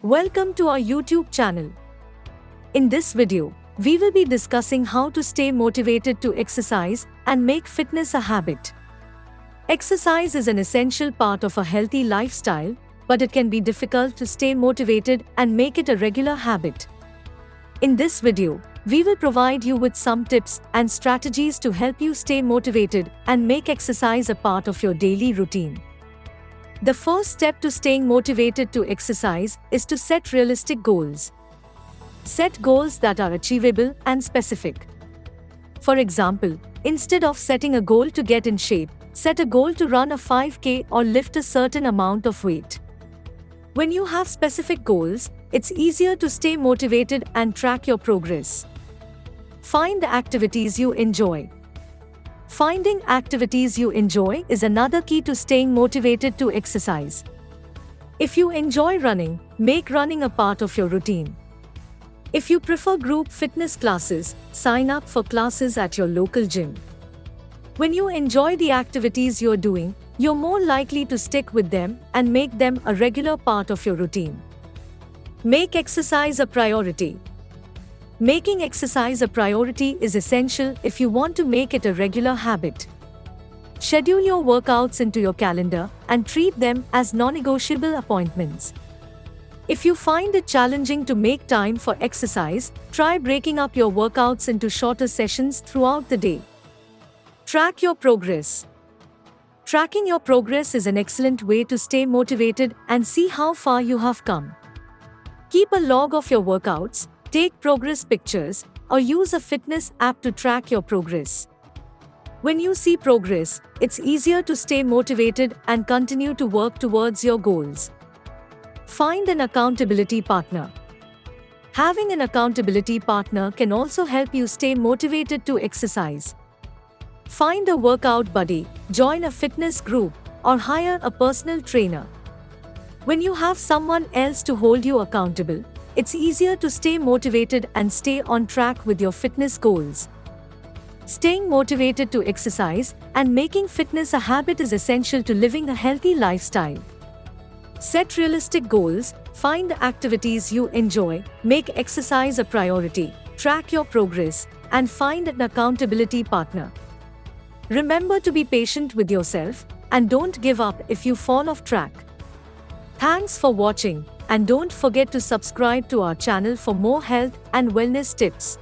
Welcome to our YouTube channel. In this video, we will be discussing how to stay motivated to exercise and make fitness a habit. Exercise is an essential part of a healthy lifestyle, but it can be difficult to stay motivated and make it a regular habit. In this video, we will provide you with some tips and strategies to help you stay motivated and make exercise a part of your daily routine. The first step to staying motivated to exercise is to set realistic goals. Set goals that are achievable and specific. For example, instead of setting a goal to get in shape, set a goal to run a 5K or lift a certain amount of weight. When you have specific goals, it's easier to stay motivated and track your progress. Find the activities you enjoy. Finding activities you enjoy is another key to staying motivated to exercise. If you enjoy running, make running a part of your routine. If you prefer group fitness classes, sign up for classes at your local gym. When you enjoy the activities you're doing, you're more likely to stick with them and make them a regular part of your routine. Make exercise a priority. Making exercise a priority is essential if you want to make it a regular habit. Schedule your workouts into your calendar and treat them as non-negotiable appointments. If you find it challenging to make time for exercise, try breaking up your workouts into shorter sessions throughout the day. Track your progress. Tracking your progress is an excellent way to stay motivated and see how far you have come. Keep a log of your workouts, take progress pictures, or use a fitness app to track your progress. When you see progress, it's easier to stay motivated and continue to work towards your goals. Find an accountability partner. Having an accountability partner can also help you stay motivated to exercise. Find a workout buddy, join a fitness group, or hire a personal trainer. When you have someone else to hold you accountable, it's easier to stay motivated and stay on track with your fitness goals. Staying motivated to exercise and making fitness a habit is essential to living a healthy lifestyle. Set realistic goals, find the activities you enjoy, make exercise a priority, track your progress, and find an accountability partner. Remember to be patient with yourself and don't give up if you fall off track. Thanks for watching, and don't forget to subscribe to our channel for more health and wellness tips.